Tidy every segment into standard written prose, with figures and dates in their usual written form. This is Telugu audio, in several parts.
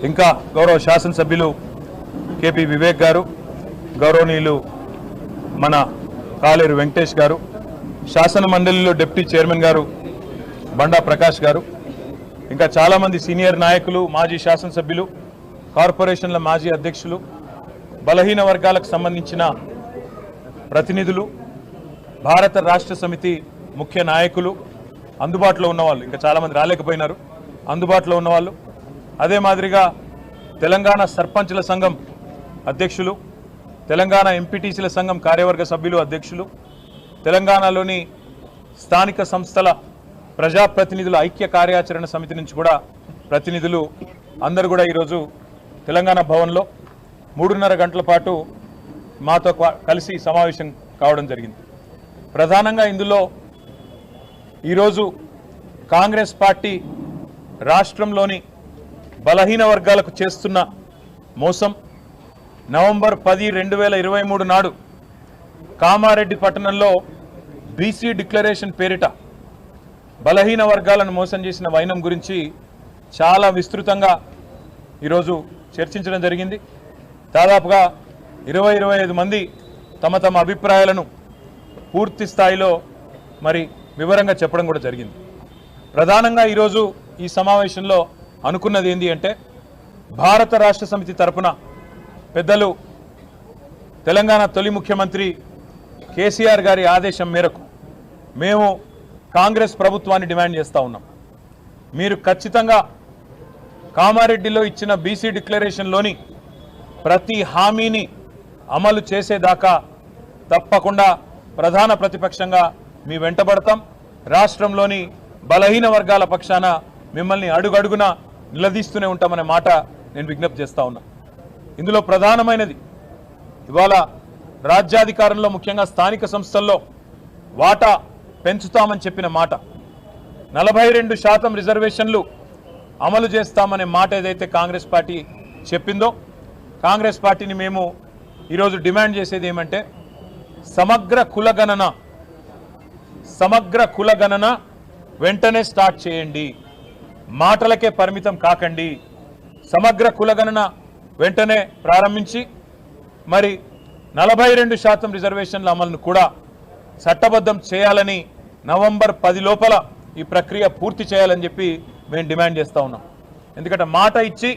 ఇంకా గౌరవ శాసనసభ్యులు కేపీ వివేక్ గారు, గౌరవనీయులు మన కాలేరు వెంకటేష్ గారు, శాసన మండలిలో డిప్యూటీ చైర్మన్ గారు బండా ప్రకాష్ గారు, ఇంకా చాలామంది సీనియర్ నాయకులు, మాజీ శాసనసభ్యులు, కార్పొరేషన్ల మాజీ అధ్యక్షులు, బలహీన వర్గాలకు సంబంధించిన ప్రతినిధులు, భారత రాష్ట్ర సమితి ముఖ్య నాయకులు, అందుబాటులో ఉన్నవాళ్ళు, ఇంకా చాలామంది రాలేకపోయినారు, అందుబాటులో ఉన్నవాళ్ళు, అదే మాదిరిగా తెలంగాణ సర్పంచుల సంఘం అధ్యక్షులు, తెలంగాణ ఎంపీటీసీల సంఘం కార్యవర్గ సభ్యులు అధ్యక్షులు, తెలంగాణలోని స్థానిక సంస్థల ప్రజాప్రతినిధుల ఐక్య కార్యాచరణ సమితి నుంచి కూడా ప్రతినిధులు అందరూ కూడా ఈరోజు తెలంగాణ భవన్లో 3:30 గంటల పాటు మాతో కలిసి సమావేశం కావడం జరిగింది. ప్రధానంగా ఇందులో ఈరోజు కాంగ్రెస్ పార్టీ రాష్ట్రంలోని బలహీన వర్గాలకు చేస్తున్న మోసం, నవంబర్ 10, 2023 నాడు కామారెడ్డి పట్టణంలో బీసీ డిక్లరేషన్ పేరిట బలహీన వర్గాలను మోసం చేసిన వైనం గురించి చాలా విస్తృతంగా ఈరోజు చర్చించడం జరిగింది. దాదాపుగా 20-25 మంది తమ తమ అభిప్రాయాలను పూర్తి స్థాయిలో మరి వివరంగా చెప్పడం కూడా జరిగింది. ప్రధానంగా ఈరోజు ఈ సమావేశంలో అనుకున్నది ఏంటి అంటే, భారత రాష్ట్ర సమితి తరపున పెద్దలు తెలంగాణ తొలి ముఖ్యమంత్రి కేసీఆర్ గారి ఆదేశం మేరకు మేము కాంగ్రెస్ ప్రభుత్వాన్ని డిమాండ్ చేస్తూ ఉన్నాం. మీరు ఖచ్చితంగా కామారెడ్డిలో ఇచ్చిన బీసీ డిక్లరేషన్లోని ప్రతి హామీని అమలు చేసేదాకా తప్పకుండా ప్రధాన ప్రతిపక్షంగా మీ వెంటబడతాం. రాష్ట్రంలోని బలహీన వర్గాల పక్షాన మిమ్మల్ని అడుగడుగున నిలదీస్తూనే ఉంటామనే మాట నేను విజ్ఞప్తి చేస్తా ఉన్నా. ఇందులో ప్రధానమైనది ఇవాళ రాజ్యాధికారంలో ముఖ్యంగా స్థానిక సంస్థల్లో వాటా పెంచుతామని చెప్పిన మాట, 42% రిజర్వేషన్లు అమలు చేస్తామనే మాట ఏదైతే కాంగ్రెస్ పార్టీ చెప్పిందో, కాంగ్రెస్ పార్టీని మేము ఈరోజు డిమాండ్ చేసేది ఏమంటే, సమగ్ర కులగణన వెంటనే స్టార్ట్ చేయండి, మాటలకే పరిమితం కాకండి. సమగ్ర కులగణన వెంటనే ప్రారంభించి మరి 42% రిజర్వేషన్ల అమలును కూడా చట్టబద్ధం చేయాలని, నవంబర్ 10 లోపల ఈ ప్రక్రియ పూర్తి చేయాలని చెప్పి మేము డిమాండ్ చేస్తూ ఉన్నాం. ఎందుకంటే మాట ఇచ్చి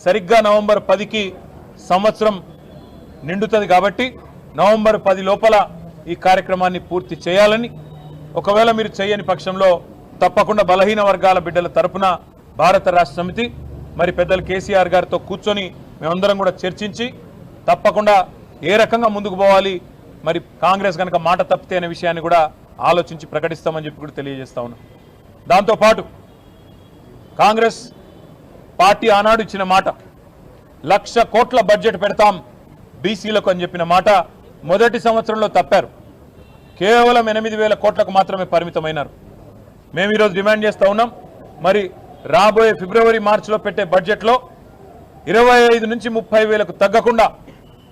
సరిగ్గా నవంబర్ 10కి సంవత్సరం నిండుతుంది కాబట్టి నవంబర్ 10 లోపల ఈ కార్యక్రమాన్ని పూర్తి చేయాలని, ఒకవేళ మీరు చేయని పక్షంలో తప్పకుండా బలహీన వర్గాల బిడ్డల తరపున భారత రాష్ట్ర సమితి మరి పెద్దలు కేసీఆర్ గారితో కూర్చొని మేమందరం కూడా చర్చించి తప్పకుండా ఏ రకంగా ముందుకు పోవాలి, మరి కాంగ్రెస్ కనుక మాట తప్పితే అనే విషయాన్ని కూడా ఆలోచించి ప్రకటిస్తామని చెప్పి కూడా తెలియజేస్తా ఉన్నాం. దాంతోపాటు కాంగ్రెస్ పార్టీ ఆనాడు ఇచ్చిన మాట, 1,00,000 కోట్ల బడ్జెట్ పెడతాం బీసీలకు అని చెప్పిన మాట మొదటి సంవత్సరంలో తప్పారు. కేవలం 8,000 కోట్లకు మాత్రమే పరిమితమైనారు. మేము ఈరోజు డిమాండ్ చేస్తూ ఉన్నాం, మరి రాబోయే ఫిబ్రవరి మార్చిలో పెట్టే బడ్జెట్లో 25 నుంచి 30,000కు తగ్గకుండా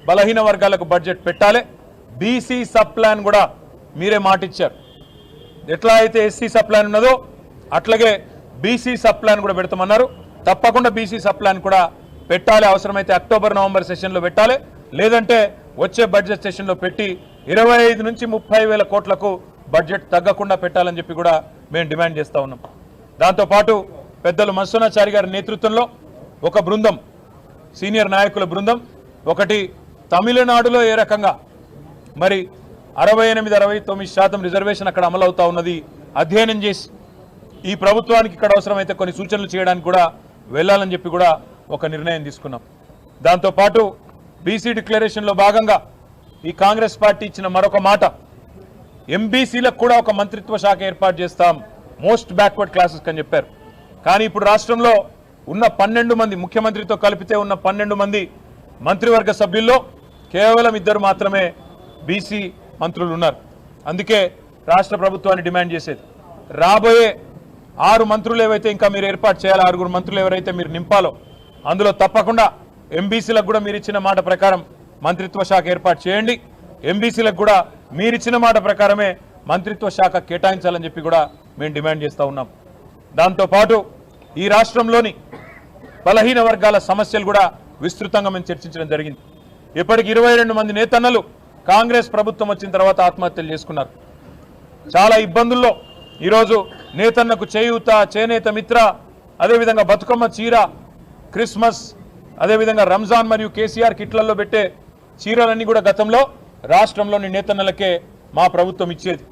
బలహీన వర్గాలకు బడ్జెట్ పెట్టాలి. బీసీ సబ్ ప్లాన్ కూడా మీరే మాట ఇచ్చారు. ఎట్లా అయితే ఎస్సీ సబ్ ప్లాన్ ఉన్నదో అట్లాగే బీసీ సబ్ ప్లాన్ కూడా పెడతామన్నారు. తప్పకుండా బీసీ సబ్ ప్లాన్ కూడా పెట్టాలి. అవసరమైతే అక్టోబర్ నవంబర్ సెషన్లో పెట్టాలి, లేదంటే వచ్చే బడ్జెట్ సెషన్లో పెట్టి 25 నుంచి 30,000 కోట్లకు బడ్జెట్ తగ్గకుండా పెట్టాలని చెప్పి కూడా మేము డిమాండ్ చేస్తూ ఉన్నాం. దాంతోపాటు పెద్దలు మన్సూనాచారి గారి నేతృత్వంలో ఒక బృందం, సీనియర్ నాయకుల బృందం, ఒకటి తమిళనాడులో ఏ రకంగా మరి 68-69% రిజర్వేషన్ అక్కడ అమలవుతా ఉన్నది అధ్యయనం చేసి ఈ ప్రభుత్వానికి ఇక్కడ అవసరమైతే కొన్ని సూచనలు చేయడానికి కూడా వెళ్ళాలని చెప్పి కూడా ఒక నిర్ణయం తీసుకున్నాం. దాంతోపాటు బీసీ డిక్లరేషన్లో భాగంగా ఈ కాంగ్రెస్ పార్టీ ఇచ్చిన మరొక మాట, ఎంబీసీలకు కూడా ఒక మంత్రిత్వ శాఖ ఏర్పాటు చేస్తాం, మోస్ట్ బ్యాక్వర్డ్ క్లాసెస్ అని చెప్పారు. కానీ ఇప్పుడు రాష్ట్రంలో ఉన్న 12 మంది, ముఖ్యమంత్రితో కలిపితే ఉన్న 12 మంది మంత్రివర్గ సభ్యుల్లో కేవలం 2 మాత్రమే బీసీ మంత్రులు ఉన్నారు. అందుకే రాష్ట్ర ప్రభుత్వాన్ని డిమాండ్ చేసేది, రాబోయే 6 మంత్రులు ఏవైతే ఇంకా మీరు ఏర్పాటు చేయాలి, 6 మంత్రులు ఎవరైతే మీరు నింపాలో అందులో తప్పకుండా ఎంబీసీలకు కూడా మీరు ఇచ్చిన మాట ప్రకారం మంత్రిత్వ శాఖ ఏర్పాటు చేయండి. ఎంబీసీలకు కూడా మీరిచ్చిన మాట ప్రకారమే మంత్రిత్వ శాఖ కేటాయించాలని చెప్పి కూడా మేము డిమాండ్ చేస్తూ ఉన్నాం. దాంతోపాటు ఈ రాష్ట్రంలోని బలహీన వర్గాల సమస్యలు కూడా విస్తృతంగా మేము చర్చించడం జరిగింది. ఇప్పటికి 22 మంది నేతన్నలు కాంగ్రెస్ ప్రభుత్వం వచ్చిన తర్వాత ఆత్మహత్యలు చేసుకున్నారు. చాలా ఇబ్బందుల్లో ఈరోజు నేతన్నకు చేయూత, చేనేత మిత్ర, అదేవిధంగా బతుకమ్మ చీర, క్రిస్మస్, అదేవిధంగా రంజాన్ మరియు కేసీఆర్ కిట్లలో పెట్టే చీరలన్నీ కూడా గతంలో రాష్ట్రంలోని నేతన్నలకే మా ప్రభుత్వం ఇచ్చేది.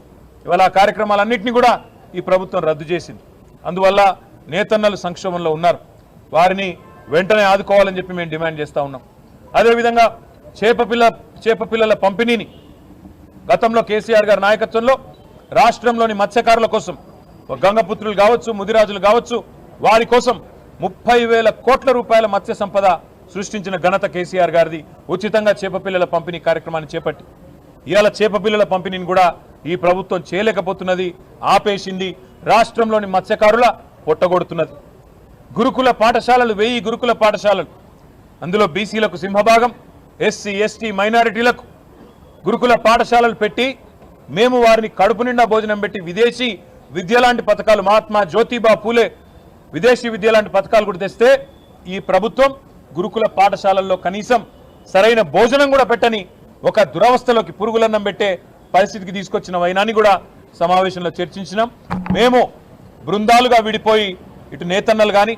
ఇవాళ ఆ కార్యక్రమాలన్నింటినీ కూడా ఈ ప్రభుత్వం రద్దు చేసింది. అందువల్ల నేతన్నలు సంక్షోభంలో ఉన్నారు. వారిని వెంటనే ఆదుకోవాలని చెప్పి మేము డిమాండ్ చేస్తూ ఉన్నాం. అదేవిధంగా చేపపిల్లల పంపిణీని గతంలో కేసీఆర్ గారి నాయకత్వంలో రాష్ట్రంలోని మత్స్యకారుల కోసం, గంగపుత్రులు కావచ్చు, ముదిరాజులు కావచ్చు, వారి కోసం 30,000 కోట్ల రూపాయల మత్స్య సంపద సృష్టించిన ఘనత కేసీఆర్ గారిది. ఉచితంగా చేపపిల్లల పంపిణీ కార్యక్రమాన్ని చేపట్టి ఇవాళ చేపపిల్లల పంపిణీని కూడా ఈ ప్రభుత్వం చేయలేకపోతున్నది, ఆపేసింది. రాష్ట్రంలోని మత్స్యకారుల పొట్టగొడుతున్నది. గురుకుల పాఠశాలలు 1000 గురుకుల పాఠశాలలు, అందులో బీసీలకు సింహభాగం, ఎస్సీ ఎస్టీ మైనారిటీలకు గురుకుల పాఠశాలలు పెట్టి మేము వారిని కడుపు నిండా భోజనం పెట్టి విదేశీ విద్య లాంటి పథకాలు, మహాత్మా జ్యోతిబా పూలే విదేశీ విద్య లాంటి పథకాలు కూడా తెస్తే ఈ ప్రభుత్వం గురుకుల పాఠశాలల్లో కనీసం సరైన భోజనం కూడా పెట్టని ఒక దురవస్థలోకి, పురుగులన్నం పెట్టే పరిస్థితికి తీసుకొచ్చిన వైనాన్ని కూడా సమావేశంలో చర్చించినాం. మేము బృందాలుగా విడిపోయి ఇటు నేతన్నలు కానీ,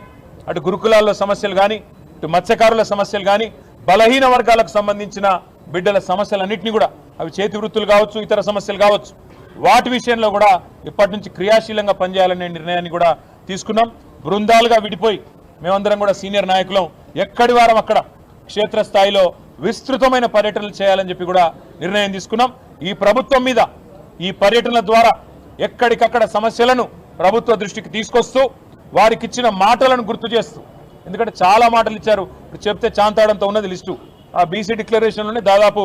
అటు గురుకులాల్లో సమస్యలు కానీ, ఇటు మత్స్యకారుల సమస్యలు కానీ, బలహీన వర్గాలకు సంబంధించిన బిడ్డల సమస్యలన్నింటినీ కూడా, అవి చేతి వృత్తులు కావచ్చు, ఇతర సమస్యలు కావచ్చు, వాటి విషయంలో కూడా ఇప్పటి నుంచి క్రియాశీలంగా పనిచేయాలనే నిర్ణయాన్ని కూడా తీసుకున్నాం. బృందాలుగా విడిపోయి మేమందరం కూడా సీనియర్ నాయకులం ఎక్కడి వారం అక్కడ క్షేత్రస్థాయిలో విస్తృతమైన పర్యటనలు చేయాలని చెప్పి కూడా నిర్ణయం తీసుకున్నాం. ఈ ప్రభుత్వం మీద ఈ పర్యటనల ద్వారా ఎక్కడికక్కడ సమస్యలను ప్రభుత్వ దృష్టికి తీసుకొస్తూ వారికి ఇచ్చిన మాటలను గుర్తు చేస్తూ, ఎందుకంటే చాలా మాటలు ఇచ్చారు, ఇప్పుడు చెప్తే చాంతాడంతో ఉన్నది లిస్టు. ఆ బీసీ డిక్లరేషన్లోనే దాదాపు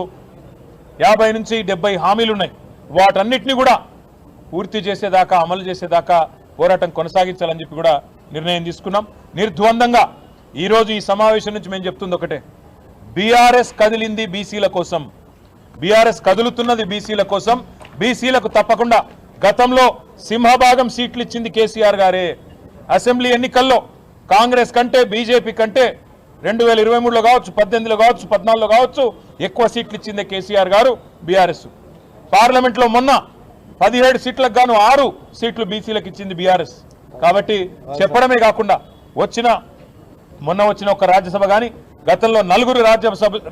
50 నుంచి 70 హామీలు ఉన్నాయి. వాటన్నిటిని కూడా పూర్తి చేసేదాకా, అమలు చేసేదాకా పోరాటం కొనసాగించాలని చెప్పి కూడా నిర్ణయం తీసుకున్నాం. నిర్ద్వందంగా ఈరోజు ఈ సమావేశం నుంచి మేము చెప్తుంది ఒకటే, బీఆర్ఎస్ కదిలింది బీసీల కోసం, బీఆర్ఎస్ కదులుతున్నది బీసీల కోసం. బీసీలకు తప్పకుండా గతంలో సింహభాగం సీట్లు ఇచ్చింది కేసీఆర్ గారే. అసెంబ్లీ ఎన్నికల్లో కాంగ్రెస్ కంటే, బీజేపీ కంటే 2023లో కావచ్చు, 18లో కావచ్చు, 14లో కావచ్చు ఎక్కువ సీట్లు ఇచ్చింది కేసీఆర్ గారు, బీఆర్ఎస్. పార్లమెంట్లో మొన్న 17 సీట్లకు గాను 6 సీట్లు బీసీలకు ఇచ్చింది బీఆర్ఎస్. కాబట్టి చెప్పడమే కాకుండా మొన్న వచ్చిన ఒక రాజ్యసభ కానీ, గతంలో 4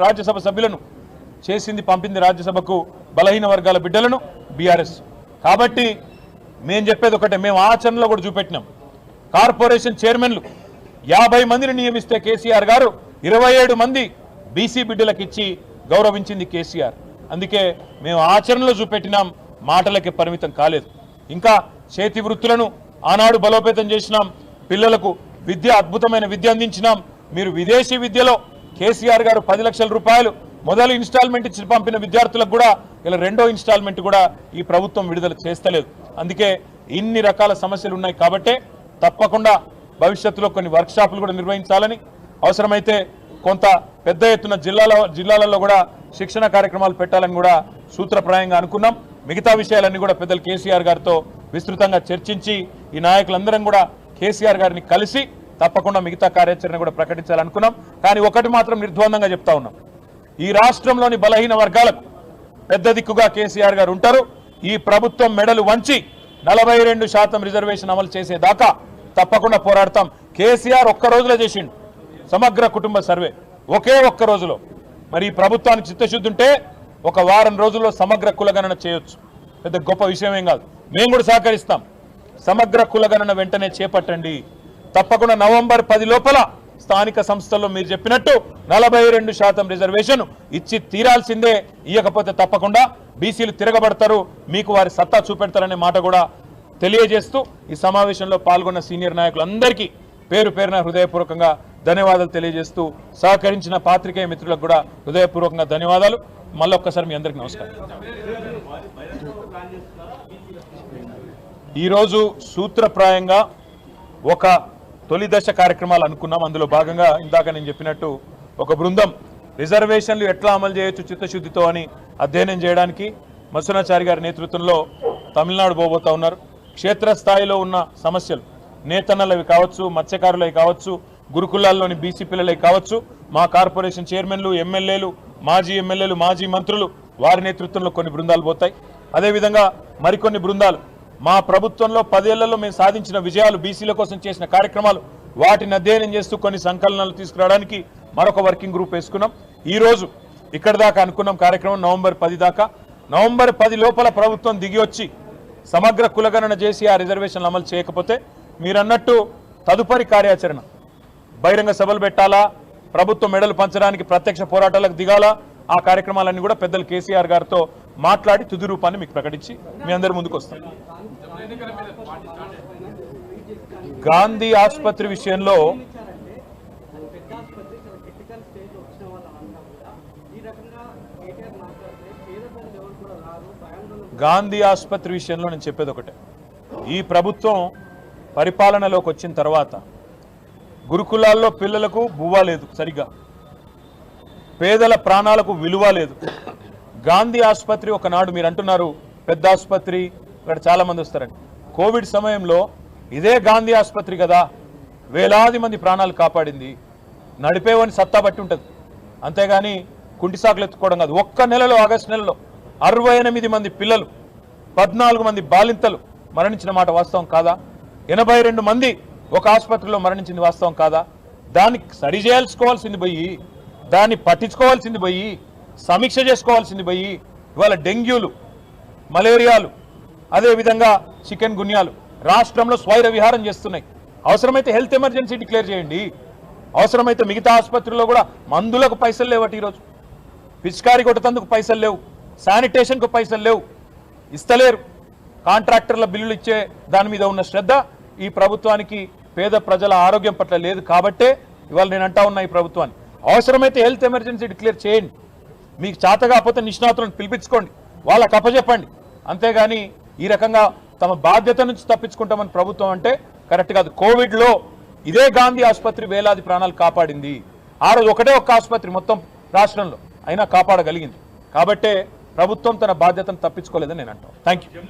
రాజ్యసభ సభ్యులను చేసింది, పంపింది రాజ్యసభకు బలహీన వర్గాల బిడ్డలను బీఆర్ఎస్. కాబట్టి మేము చెప్పేది ఒకటే, మేము ఆచరణలో కూడా చూపెట్టినాం. కార్పొరేషన్ చైర్మన్లు 50 మందిని నియమిస్తే కేసీఆర్ గారు 27 మంది బీసీ బిడ్డలకు ఇచ్చి గౌరవించింది కేసీఆర్. అందుకే మేము ఆచరణలో చూపెట్టినాం, మాటలకి పరిమితం కాలేదు. ఇంకా చేతి వృత్తులను ఆనాడు బలోపేతం చేసినాం. పిల్లలకు విద్య, అద్భుతమైన విద్య అందించినాం. మీరు విదేశీ విద్యలో కేసీఆర్ గారు 10 లక్షల రూపాయలు మొదలు ఇన్స్టాల్మెంట్ ఇచ్చి పంపిన విద్యార్థులకు కూడా ఇలా 2వ ఇన్స్టాల్మెంట్ కూడా ఈ ప్రభుత్వం విడుదల చేస్తలేదు. అందుకే ఇన్ని రకాల సమస్యలు ఉన్నాయి. కాబట్టే తప్పకుండా భవిష్యత్తులో కొన్ని వర్క్షాపులు కూడా నిర్వహించాలని, అవసరమైతే కొంత పెద్ద ఎత్తున జిల్లాలలో కూడా శిక్షణ కార్యక్రమాలు పెట్టాలని కూడా సూత్రప్రాయంగా అనుకున్నాం. మిగతా విషయాలన్నీ కూడా పెద్దలు కేసీఆర్ గారితో విస్తృతంగా చర్చించి ఈ నాయకులందరం కూడా కేసీఆర్ గారిని కలిసి తప్పకుండా మిగతా కార్యాచరణ కూడా ప్రకటించాలనుకున్నాం. కానీ ఒకటి మాత్రం నిర్ద్వందంగా చెప్తా ఉన్నాం, ఈ రాష్ట్రంలోని బలహీన వర్గాలకు పెద్ద దిక్కుగా కేసీఆర్ గారు ఉంటారు. ఈ ప్రభుత్వం మెడలు వంచి 42% రిజర్వేషన్ అమలు చేసేదాకా తప్పకుండా పోరాడతాం. కేసీఆర్ ఒక్క రోజులో చేసిండు సమగ్ర కుటుంబ సర్వే, ఒకే ఒక్క రోజులో. మరి ఈ ప్రభుత్వానికి చిత్తశుద్ధి ఉంటే ఒక వారం రోజుల్లో సమగ్ర కులగణన చేయొచ్చు, పెద్ద గొప్ప విషయం ఏం కాదు. మేము కూడా సహకరిస్తాం. సమగ్ర కులగణన వెంటనే చేపట్టండి. తప్పకుండా నవంబర్ 10 లోపల స్థానిక సంస్థల్లో మీరు చెప్పినట్టు 42% రిజర్వేషన్ ఇచ్చి తీరాల్సిందే. ఇవ్వకపోతే తప్పకుండా బీసీలు తిరగబడతారు, మీకు వారి సత్తా చూపెడతారనే మాట కూడా తెలియజేస్తూ ఈ సమావేశంలో పాల్గొన్న సీనియర్ నాయకులందరికీ పేరు పేరున హృదయపూర్వకంగా ధన్యవాదాలు తెలియజేస్తూ సహకరించిన పాత్రికేయ మిత్రులకు కూడా హృదయపూర్వకంగా ధన్యవాదాలు. మళ్ళొక్కసారి మీ అందరికీ నమస్కారం. ఈరోజు సూత్రప్రాయంగా ఒక తొలి దశ కార్యక్రమాలు అనుకున్నాం. అందులో భాగంగా ఇందాక నేను చెప్పినట్టు ఒక బృందం రిజర్వేషన్లు ఎట్లా అమలు చేయొచ్చు చిత్తశుద్ధితో అని అధ్యయనం చేయడానికి మత్స్యనాచారి గారి నేతృత్వంలో తమిళనాడు పోబోతా ఉన్నారు. క్షేత్రస్థాయిలో ఉన్న సమస్యలు, నేతన్నలవి కావచ్చు, మత్స్యకారులవి కావచ్చు, గురుకులాల్లోని బీసీ పిల్లలే కావచ్చు, మా కార్పొరేషన్ చైర్మన్లు, ఎమ్మెల్యేలు, మాజీ ఎమ్మెల్యేలు, మాజీ మంత్రులు వారి నేతృత్వంలో కొన్ని బృందాలు పోతాయి. అదేవిధంగా మరికొన్ని బృందాలు మా ప్రభుత్వంలో 10 ఏళ్లలో మేము సాధించిన విజయాలు, బీసీల కోసం చేసిన కార్యక్రమాలు వాటిని అధ్యయనం చేస్తూ కొన్ని సంకలనాలు తీసుకురావడానికి మరొక వర్కింగ్ గ్రూప్ వేసుకున్నాం. ఈరోజు ఇక్కడ దాకా అనుకున్నాం కార్యక్రమం నవంబర్ 10 దాకా. నవంబర్ 10 లోపల ప్రభుత్వం దిగి వచ్చి సమగ్ర కులగణన చేసి ఆ రిజర్వేషన్లు అమలు చేయకపోతే మీరన్నట్టు తదుపరి కార్యాచరణ బహిరంగ సభలు పెట్టాలా, ప్రభుత్వం మెడలు పంచడానికి ప్రత్యక్ష పోరాటాలకు దిగాలా, ఆ కార్యక్రమాలన్నీ కూడా పెద్దలు కేసీఆర్ గారితో మాట్లాడి తుది రూపాన్ని మీకు ప్రకటించి మీ అందరి ముందుకు వస్తాం. గాంధీ ఆసుపత్రి విషయంలో నేను చెప్పేది ఒకటే, ఈ ప్రభుత్వం పరిపాలనలోకి వచ్చిన తర్వాత గురుకులాల్లో పిల్లలకు బువ్వ లేదు, సరిగ్గా పేదల ప్రాణాలకు విలువ లేదు. గాంధీ ఆసుపత్రి ఒకనాడు మీరు అంటున్నారు పెద్ద ఆసుపత్రి, ఇక్కడ చాలా మంది వస్తారని. కోవిడ్ సమయంలో ఇదే గాంధీ ఆసుపత్రి కదా వేలాది మంది ప్రాణాలు కాపాడింది. నడిపేవని సత్తా బట్టి ఉంటుంది, అంతేగాని కుంటిసాకులు ఎత్తుకోవడం కాదు. ఒక్క నెలలో, ఆగస్టు నెలలో 68 మంది పిల్లలు, 14 మంది బాలింతలు మరణించిన మాట వాస్తవం కాదా? 82 మంది ఒక ఆసుపత్రిలో మరణించింది వాస్తవం కాదా? దాన్ని సరిచేయాల్సుకోవాల్సింది పోయి, దాన్ని పట్టించుకోవాల్సింది పోయి, సమీక్ష చేసుకోవాల్సింది పోయి ఇవాళ డెంగ్యూలు, మలేరియాలు, అదేవిధంగా చికెన్ గున్యాలు రాష్ట్రంలో స్వైర విహారం చేస్తున్నాయి. అవసరమైతే హెల్త్ ఎమర్జెన్సీ డిక్లేర్ చేయండి. అవసరమైతే మిగతా ఆసుపత్రుల్లో కూడా మందులకు పైసలు లేవట, ఈరోజు పిచికారి కొట్టేందుకు పైసలు లేవు, శానిటేషన్కు పైసలు లేవు, ఇస్తలేరు. కాంట్రాక్టర్ల బిల్లులు ఇచ్చే దాని మీద ఉన్న శ్రద్ధ ఈ ప్రభుత్వానికి పేద ప్రజల ఆరోగ్యం పట్ల లేదు. కాబట్టే ఇవాళ నేను అంటా ఉన్నా ఈ ప్రభుత్వాన్ని అవసరమైతే హెల్త్ ఎమర్జెన్సీ డిక్లేర్ చేయండి. మీకు చేత కాకపోతే నిష్ణాతులను పిలిపించుకోండి, వాళ్ళకి అప్పచెప్పండి. అంతేగాని ఈ రకంగా తమ బాధ్యత నుంచి తప్పించుకుంటామని ప్రభుత్వం అంటే కరెక్ట్ కాదు. కోవిడ్లో ఇదే గాంధీ ఆసుపత్రి వేలాది ప్రాణాలు కాపాడింది. ఆ రోజు ఒకటే ఒక్క ఆసుపత్రి మొత్తం రాష్ట్రంలో అయినా కాపాడగలిగింది. కాబట్టే ప్రభుత్వం తన బాధ్యతను తప్పించుకోలేదని నేను అంటాను. Thank you.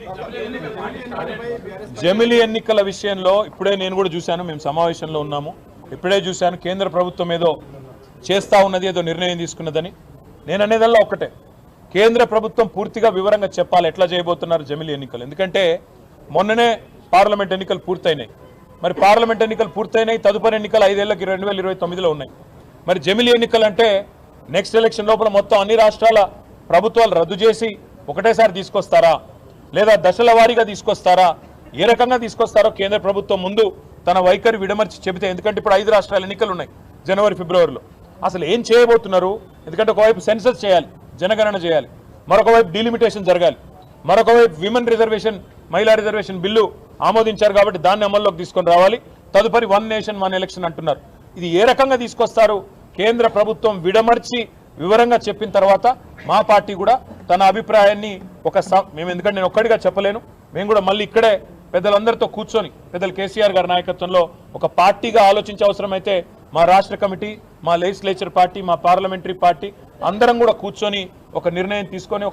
జమిలీ ఎన్నికల విషయంలో ఇప్పుడే నేను కూడా చూశాను, మేము సమావేశంలో ఉన్నాము, ఇప్పుడే చూశాను కేంద్ర ప్రభుత్వం ఏదో చేస్తా ఉన్నది, ఏదో నిర్ణయం తీసుకున్నదని. నేను అనేదల్లా ఒక్కటే, కేంద్ర ప్రభుత్వం పూర్తిగా వివరంగా చెప్పాలి ఎట్లా చేయబోతున్నారు జమిలీ ఎన్నికలు. ఎందుకంటే మొన్ననే పార్లమెంట్ ఎన్నికలు పూర్తయినాయి. మరి పార్లమెంట్ ఎన్నికలు పూర్తయినాయి, తదుపరి ఎన్నికలు 5 ఏళ్ళకి 2029లో ఉన్నాయి. మరి జమిలీ ఎన్నికలు అంటే నెక్స్ట్ ఎలక్షన్ లోపల మొత్తం అన్ని రాష్ట్రాల ప్రభుత్వాలు రద్దు చేసి ఒకటేసారి తీసుకొస్తారా, లేదా దశల వారీగా తీసుకొస్తారా, ఏ రకంగా తీసుకొస్తారో కేంద్ర ప్రభుత్వం ముందు తన వైఖరి విడమర్చి చెబితే. ఎందుకంటే ఇప్పుడు 5 రాష్ట్రాల ఎన్నికలు ఉన్నాయి జనవరి, ఫిబ్రవరిలో. అసలు ఏం చేయబోతున్నారు? ఎందుకంటే ఒకవైపు సెన్సస్ చేయాలి, జనగణన చేయాలి, మరొక వైపు డీలిమిటేషన్ జరగాలి, మరొక వైపు విమెన్ రిజర్వేషన్, మహిళా రిజర్వేషన్ బిల్లు ఆమోదించారు కాబట్టి దాన్ని అమల్లోకి తీసుకొని రావాలి. తదుపరి 1 నేషన్ 1 ఎలక్షన్ అంటున్నారు. ఇది ఏ రకంగా తీసుకొస్తారు? కేంద్ర ప్రభుత్వం విడమర్చి వివరంగా చెప్పిన తర్వాత మా పార్టీ కూడా తన అభిప్రాయాన్ని మేము, ఎందుకంటే నేను ఒక్కడిగా చెప్పలేను, మేము కూడా మళ్ళీ ఇక్కడే పెద్దలందరితో కూర్చొని, పెద్దలు కేసీఆర్ గారి నాయకత్వంలో ఒక పార్టీగా ఆలోచించే అవసరమైతే మా రాష్ట్ర కమిటీ, మా లెజిస్లేచర్ పార్టీ, మా పార్లమెంటరీ పార్టీ అందరం కూడా కూర్చొని ఒక నిర్ణయం తీసుకొని